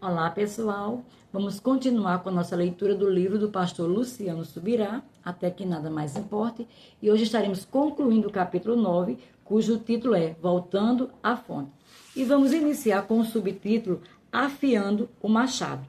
Olá, pessoal. Vamos continuar com a nossa leitura do livro do pastor Luciano Subirá, Até que Nada Mais Importe, e hoje estaremos concluindo o capítulo 9, cujo título é Voltando à Fonte. E vamos iniciar com o subtítulo Afiando o Machado.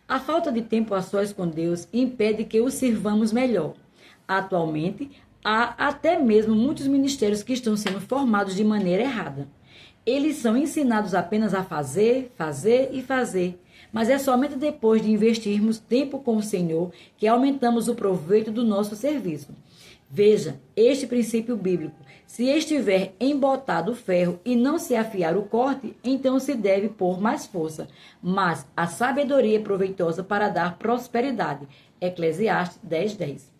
A falta de tempo a sós com Deus impede que o sirvamos melhor. Atualmente, há até mesmo muitos ministérios que estão sendo formados de maneira errada. Eles são ensinados apenas a fazer, fazer e fazer, mas é somente depois de investirmos tempo com o Senhor que aumentamos o proveito do nosso serviço. Veja, este princípio bíblico: se estiver embotado o ferro e não se afiar o corte, então se deve pôr mais força. Mas a sabedoria é proveitosa para dar prosperidade. Eclesiastes 10:10.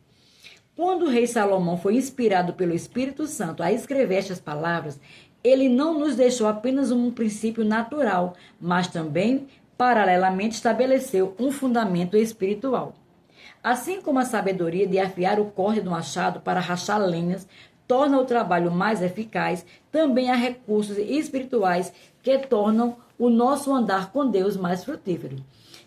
Quando o rei Salomão foi inspirado pelo Espírito Santo a escrever estas palavras, ele não nos deixou apenas um princípio natural, mas também, paralelamente, estabeleceu um fundamento espiritual. Assim como a sabedoria de afiar o corte do machado para rachar lenhas torna o trabalho mais eficaz, também há recursos espirituais que tornam o nosso andar com Deus mais frutífero.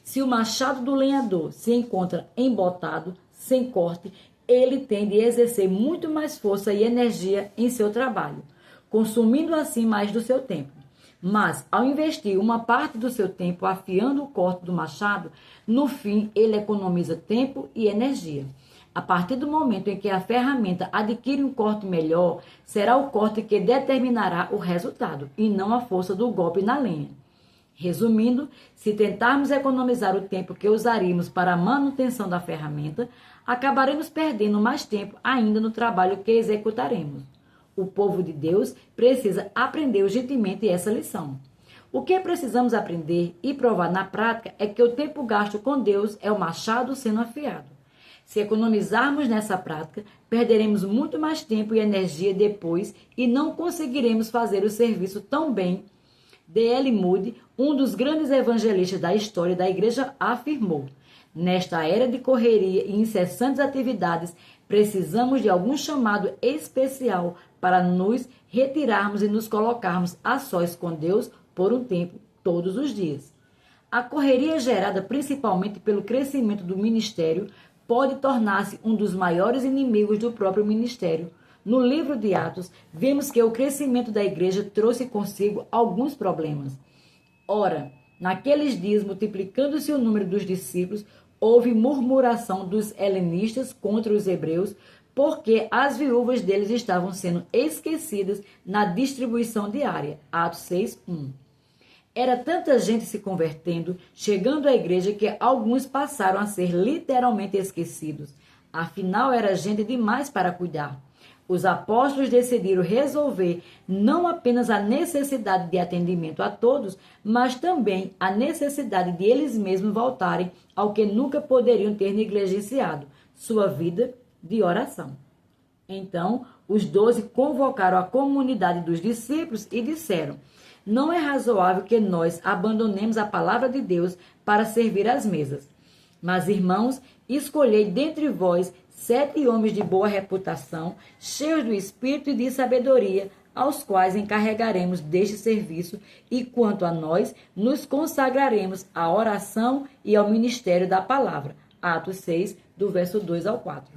Se o machado do lenhador se encontra embotado, sem corte, ele tem de exercer muito mais força e energia em seu trabalho, consumindo assim mais do seu tempo. Mas, ao investir uma parte do seu tempo afiando o corte do machado, no fim ele economiza tempo e energia. A partir do momento em que a ferramenta adquire um corte melhor, será o corte que determinará o resultado, e não a força do golpe na lenha. Resumindo, se tentarmos economizar o tempo que usaríamos para a manutenção da ferramenta, acabaremos perdendo mais tempo ainda no trabalho que executaremos. O povo de Deus precisa aprender urgentemente essa lição. O que precisamos aprender e provar na prática é que o tempo gasto com Deus é o machado sendo afiado. Se economizarmos nessa prática, perderemos muito mais tempo e energia depois e não conseguiremos fazer o serviço tão bem. D.L. Moody, um dos grandes evangelistas da história da igreja, afirmou: nesta era de correria e incessantes atividades, precisamos de algum chamado especial para nos retirarmos e nos colocarmos a sós com Deus por um tempo, todos os dias. A correria gerada principalmente pelo crescimento do ministério pode tornar-se um dos maiores inimigos do próprio ministério. No livro de Atos, vemos que o crescimento da igreja trouxe consigo alguns problemas. Ora, naqueles dias, multiplicando-se o número dos discípulos, houve murmuração dos helenistas contra os hebreus, porque as viúvas deles estavam sendo esquecidas na distribuição diária. Atos 6:1. Era tanta gente se convertendo, chegando à igreja, que alguns passaram a ser literalmente esquecidos. Afinal, era gente demais para cuidar. Os apóstolos decidiram resolver não apenas a necessidade de atendimento a todos, mas também a necessidade de eles mesmos voltarem ao que nunca poderiam ter negligenciado: sua vida de oração. Então, os 12 convocaram a comunidade dos discípulos e disseram: não é razoável que nós abandonemos a palavra de Deus para servir às mesas. Mas, irmãos, escolhei dentre vós 7 homens de boa reputação, cheios do Espírito e de sabedoria, aos quais encarregaremos deste serviço, e quanto a nós, nos consagraremos à oração e ao ministério da palavra. Atos 6, do verso 2 ao 4.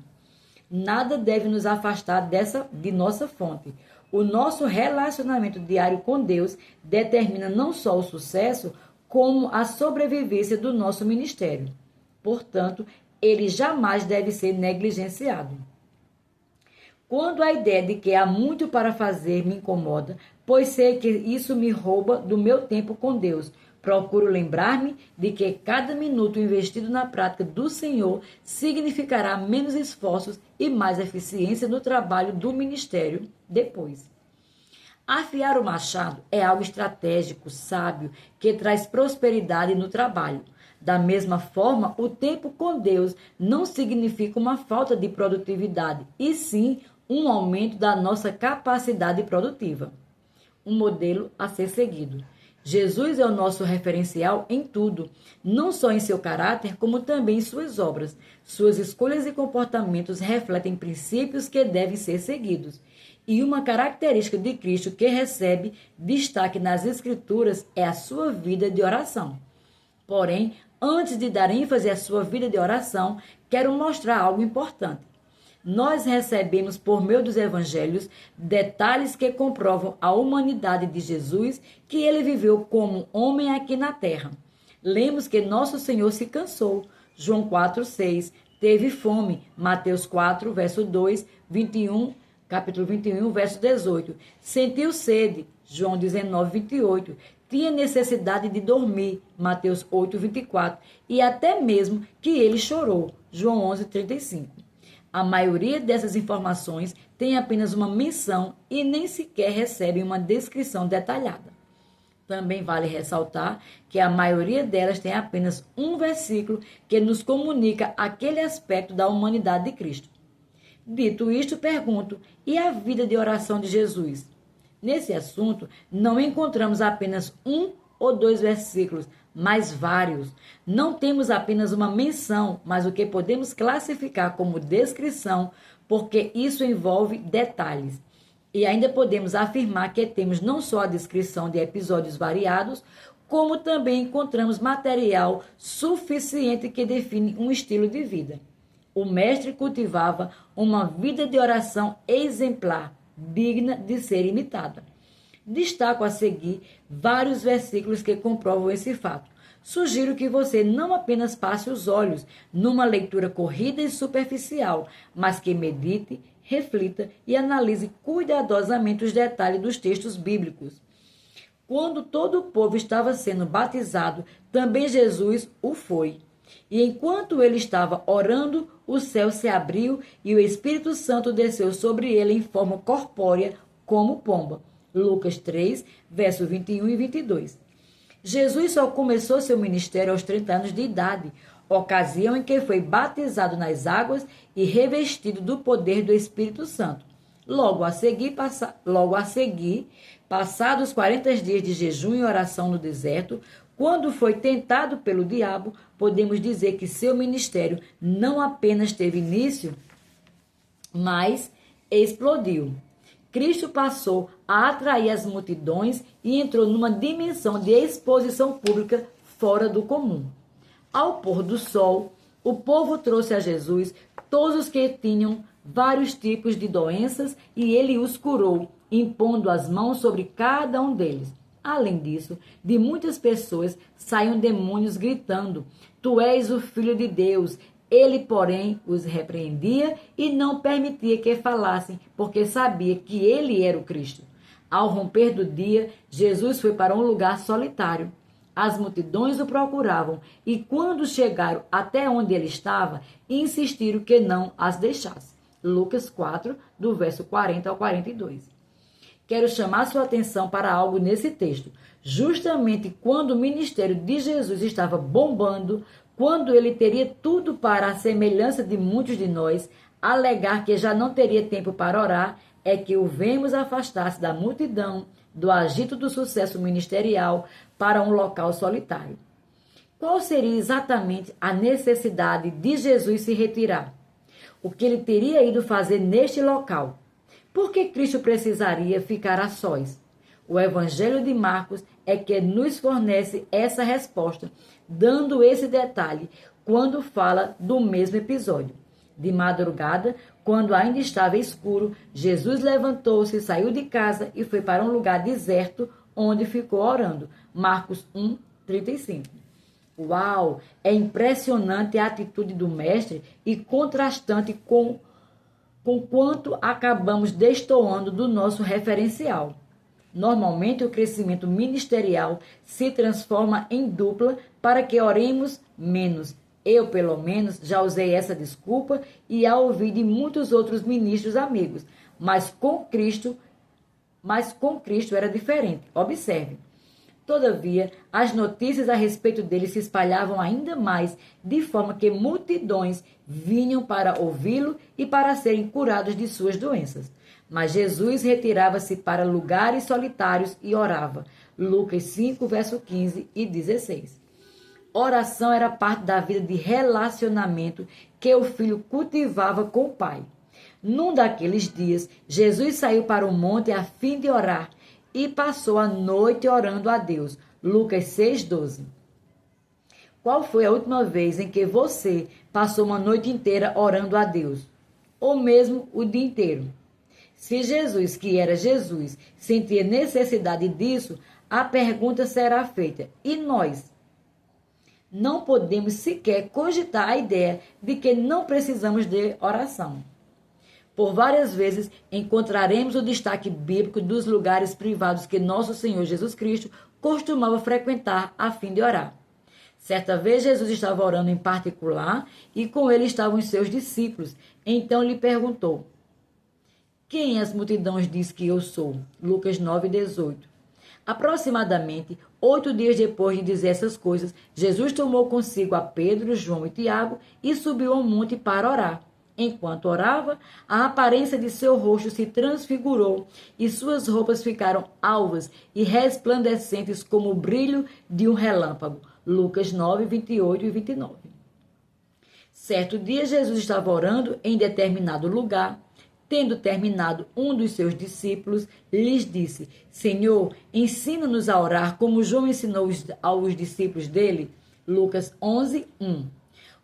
Nada deve nos afastar de nossa fonte. O nosso relacionamento diário com Deus determina não só o sucesso, como a sobrevivência do nosso ministério. Portanto, ele jamais deve ser negligenciado. Quando a ideia de que há muito para fazer me incomoda, pois sei que isso me rouba do meu tempo com Deus, procuro lembrar-me de que cada minuto investido na prática do Senhor significará menos esforços e mais eficiência no trabalho do ministério depois. Afiar o machado é algo estratégico, sábio, que traz prosperidade no trabalho. Da mesma forma, o tempo com Deus não significa uma falta de produtividade, e sim um aumento da nossa capacidade produtiva. Um modelo a ser seguido. Jesus é o nosso referencial em tudo, não só em seu caráter, como também em suas obras. Suas escolhas e comportamentos refletem princípios que devem ser seguidos. E uma característica de Cristo que recebe destaque nas Escrituras é a sua vida de oração. Porém, antes de dar ênfase à sua vida de oração, quero mostrar algo importante. Nós recebemos, por meio dos evangelhos, detalhes que comprovam a humanidade de Jesus, que ele viveu como homem aqui na terra. Lemos que nosso Senhor se cansou, João 4,6, teve fome, Mateus 4, verso 2, 21, capítulo 21, verso 18, sentiu sede, João 19, 28, tinha necessidade de dormir, Mateus 8, 24, e até mesmo que ele chorou, João 11, 35. A maioria dessas informações tem apenas uma menção e nem sequer recebe uma descrição detalhada. Também vale ressaltar que a maioria delas tem apenas um versículo que nos comunica aquele aspecto da humanidade de Cristo. Dito isto, pergunto, e a vida de oração de Jesus? Nesse assunto, não encontramos apenas um ou dois versículos, mas vários. Não temos apenas uma menção, mas o que podemos classificar como descrição, porque isso envolve detalhes. E ainda podemos afirmar que temos não só a descrição de episódios variados, como também encontramos material suficiente que define um estilo de vida. O mestre cultivava uma vida de oração exemplar, digna de ser imitada. Destaco a seguir vários versículos que comprovam esse fato. Sugiro que você não apenas passe os olhos numa leitura corrida e superficial, mas que medite, reflita e analise cuidadosamente os detalhes dos textos bíblicos. Quando todo o povo estava sendo batizado, também Jesus o foi. E enquanto ele estava orando, o céu se abriu e o Espírito Santo desceu sobre ele em forma corpórea, como pomba. Lucas 3, versos 21 e 22. Jesus só começou seu ministério aos 30 anos de idade, ocasião em que foi batizado nas águas e revestido do poder do Espírito Santo. Logo a seguir, passados 40 dias de jejum e oração no deserto, quando foi tentado pelo diabo, podemos dizer que seu ministério não apenas teve início, mas explodiu. Cristo passou a atrair as multidões e entrou numa dimensão de exposição pública fora do comum. Ao pôr do sol, o povo trouxe a Jesus todos os que tinham vários tipos de doenças e ele os curou, impondo as mãos sobre cada um deles. Além disso, de muitas pessoas saíam demônios gritando: "Tu és o Filho de Deus." Ele, porém, os repreendia e não permitia que falassem, porque sabia que ele era o Cristo. Ao romper do dia, Jesus foi para um lugar solitário. As multidões o procuravam e, quando chegaram até onde ele estava, insistiram que não as deixasse. Lucas 4, do verso 40 ao 42. Quero chamar sua atenção para algo nesse texto. Justamente quando o ministério de Jesus estava bombando, quando ele teria tudo para a semelhança de muitos de nós, alegar que já não teria tempo para orar, é que o vemos afastar-se da multidão, do agito do sucesso ministerial, para um local solitário. Qual seria exatamente a necessidade de Jesus se retirar? O que ele teria ido fazer neste local? Por que Cristo precisaria ficar a sós? O Evangelho de Marcos é que nos fornece essa resposta, dando esse detalhe quando fala do mesmo episódio. De madrugada, quando ainda estava escuro, Jesus levantou-se, saiu de casa e foi para um lugar deserto, onde ficou orando. Marcos 1, 35. Uau! É impressionante a atitude do mestre e contrastante com quanto acabamos destoando do nosso referencial. Normalmente, o crescimento ministerial se transforma em dupla para que oremos menos. Eu, pelo menos, já usei essa desculpa e a ouvi de muitos outros ministros amigos. Mas com Cristo era diferente. Observe. Todavia, as notícias a respeito dele se espalhavam ainda mais, de forma que multidões vinham para ouvi-lo e para serem curados de suas doenças. Mas Jesus retirava-se para lugares solitários e orava. Lucas 5, verso 15 e 16. Oração era parte da vida de relacionamento que o filho cultivava com o Pai. Num daqueles dias, Jesus saiu para o monte a fim de orar e passou a noite orando a Deus. Lucas 6, 12. Qual foi a última vez em que você passou uma noite inteira orando a Deus? Ou mesmo o dia inteiro? Se Jesus, que era Jesus, sentia necessidade disso, a pergunta será feita: e nós? Não podemos sequer cogitar a ideia de que não precisamos de oração. Por várias vezes encontraremos o destaque bíblico dos lugares privados que nosso Senhor Jesus Cristo costumava frequentar a fim de orar. Certa vez Jesus estava orando em particular e com ele estavam os seus discípulos. Então lhe perguntou: quem as multidões diz que eu sou? Lucas 9:18. Aproximadamente 8 dias depois de dizer essas coisas, Jesus tomou consigo a Pedro, João e Tiago e subiu ao monte para orar. Enquanto orava, a aparência de seu rosto se transfigurou e suas roupas ficaram alvas e resplandecentes como o brilho de um relâmpago. Lucas 9:28 e 29. Certo dia, Jesus estava orando em determinado lugar. Tendo terminado, um dos seus discípulos lhes disse: Senhor, ensina-nos a orar como João ensinou aos discípulos dele. Lucas 11:1.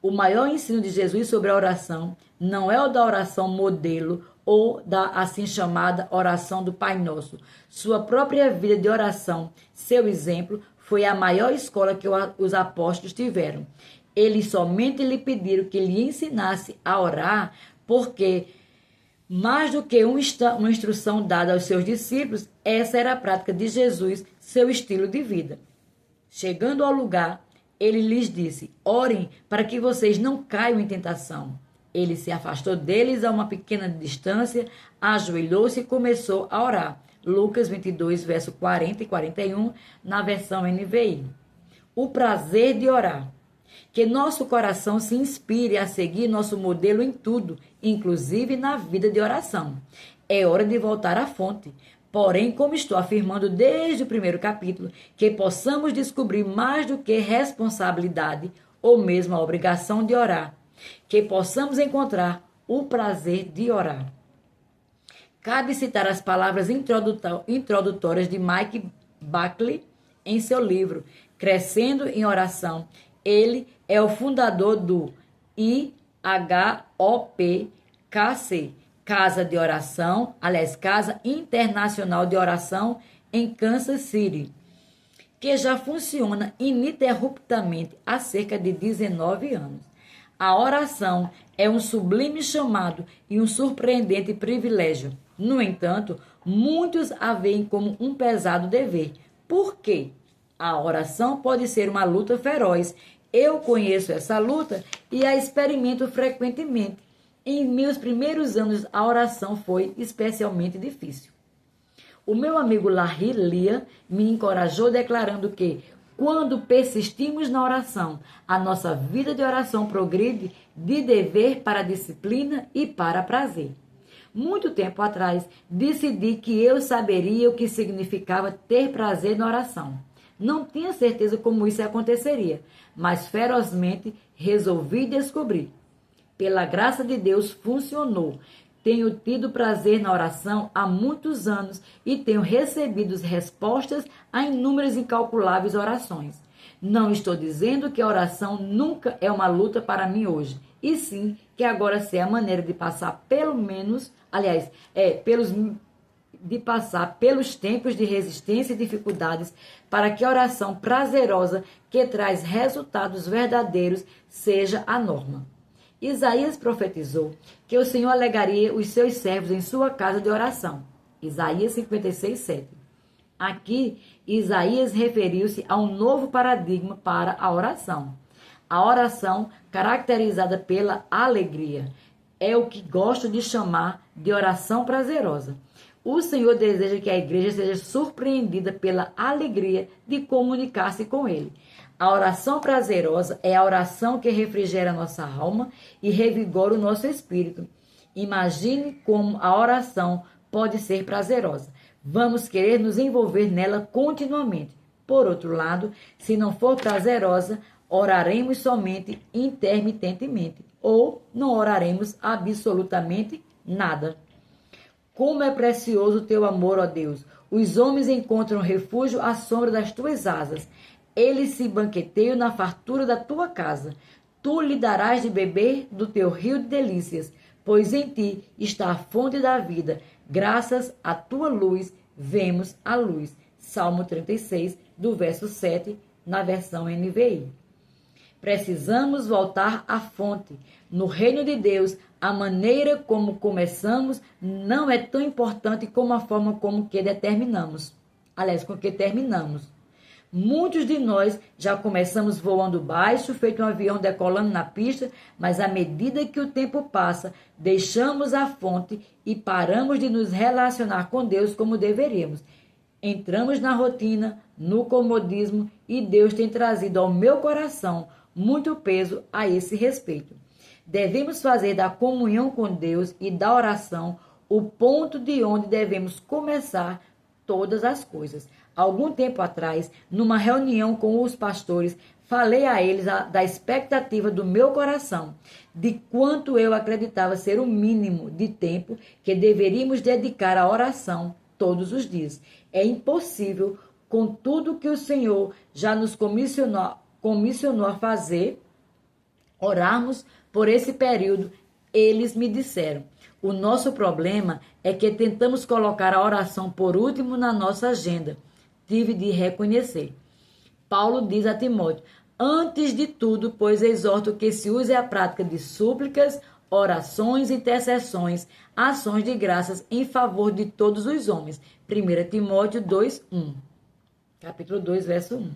O maior ensino de Jesus sobre a oração não é o da oração modelo ou da assim chamada oração do Pai Nosso. Sua própria vida de oração, seu exemplo, foi a maior escola que os apóstolos tiveram. Eles somente lhe pediram que lhe ensinasse a orar, porque, mais do que uma instrução dada aos seus discípulos, essa era a prática de Jesus, seu estilo de vida. Chegando ao lugar, ele lhes disse: orem para que vocês não caiam em tentação. Ele se afastou deles a uma pequena distância, ajoelhou-se e começou a orar. Lucas 22, verso 40 e 41, na versão NVI. O prazer de orar. Que nosso coração se inspire a seguir nosso modelo em tudo, inclusive na vida de oração. É hora de voltar à fonte. Porém, como estou afirmando desde o primeiro capítulo, que possamos descobrir mais do que responsabilidade ou mesmo a obrigação de orar. Que possamos encontrar o prazer de orar. Cabe citar as palavras introdutórias de Mike Buckley em seu livro Crescendo em Oração. Ele é o fundador do IHOPKC, Casa de Oração, Casa Internacional de Oração em Kansas City, que já funciona ininterruptamente há cerca de 19 anos. A oração é um sublime chamado e um surpreendente privilégio. No entanto, muitos a veem como um pesado dever. Por quê? A oração pode ser uma luta feroz. Eu conheço essa luta e a experimento frequentemente. Em meus primeiros anos, a oração foi especialmente difícil. O meu amigo Larry Lia me encorajou declarando que, quando persistimos na oração, a nossa vida de oração progride de dever para disciplina e para prazer. Muito tempo atrás, decidi que eu saberia o que significava ter prazer na oração. Não tinha certeza como isso aconteceria, mas ferozmente resolvi descobrir. Pela graça de Deus, funcionou. Tenho tido prazer na oração há muitos anos e tenho recebido respostas a inúmeras incalculáveis orações. Não estou dizendo que a oração nunca é uma luta para mim hoje, e sim que agora sei a maneira de passar de passar pelos tempos de resistência e dificuldades para que a oração prazerosa que traz resultados verdadeiros seja a norma. Isaías profetizou que o Senhor alegaria os seus servos em sua casa de oração. Isaías 56:7. Aqui, Isaías referiu-se a um novo paradigma para a oração. A oração, caracterizada pela alegria, é o que gosto de chamar de oração prazerosa. O Senhor deseja que a igreja seja surpreendida pela alegria de comunicar-se com Ele. A oração prazerosa é a oração que refrigera nossa alma e revigora o nosso espírito. Imagine como a oração pode ser prazerosa. Vamos querer nos envolver nela continuamente. Por outro lado, se não for prazerosa, oraremos somente intermitentemente ou não oraremos absolutamente nada. Como é precioso o teu amor, ó Deus! Os homens encontram refúgio à sombra das tuas asas. Eles se banqueteiam na fartura da tua casa. Tu lhe darás de beber do teu rio de delícias, pois em ti está a fonte da vida. Graças à tua luz, vemos a luz. Salmo 36, do verso 7, na versão NVI. Precisamos voltar à fonte. No reino de Deus, a maneira como começamos não é tão importante como a forma como que determinamos. Aliás, com que terminamos. Muitos de nós já começamos voando baixo, feito um avião decolando na pista, mas à medida que o tempo passa, deixamos a fonte e paramos de nos relacionar com Deus como deveríamos. Entramos na rotina, no comodismo, e Deus tem trazido ao meu coração muito peso a esse respeito. Devemos fazer da comunhão com Deus e da oração o ponto de onde devemos começar todas as coisas. Algum tempo atrás, numa reunião com os pastores, falei a eles da expectativa do meu coração, de quanto eu acreditava ser o mínimo de tempo que deveríamos dedicar à oração todos os dias. É impossível, com tudo que o Senhor já nos comissionou a fazer, orarmos por esse período. Eles me disseram: o nosso problema é que tentamos colocar a oração por último na nossa agenda. Tive de reconhecer. Paulo diz a Timóteo: antes de tudo, pois exorto que se use a prática de súplicas, orações, intercessões, ações de graças em favor de todos os homens. 1 Timóteo 2:1. Capítulo 2, verso 1.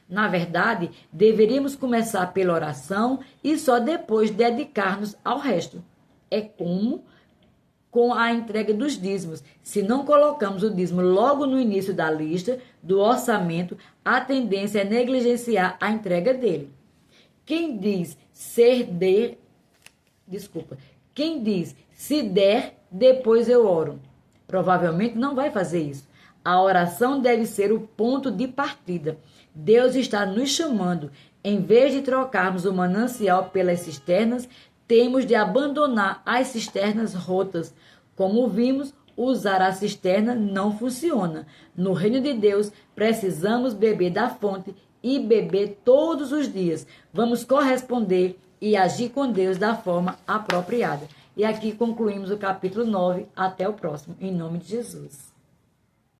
Na verdade, deveríamos começar pela oração e só depois dedicar-nos ao resto. É como com a entrega dos dízimos. Se não colocamos o dízimo logo no início da lista do orçamento, a tendência é negligenciar a entrega dele. Quem diz se der, depois eu oro, provavelmente não vai fazer isso. A oração deve ser o ponto de partida. Deus está nos chamando. Em vez de trocarmos o manancial pelas cisternas, temos de abandonar as cisternas rotas. Como vimos, usar a cisterna não funciona. No reino de Deus, precisamos beber da fonte e beber todos os dias. Vamos corresponder e agir com Deus da forma apropriada. E aqui concluímos o capítulo 9. Até o próximo, em nome de Jesus.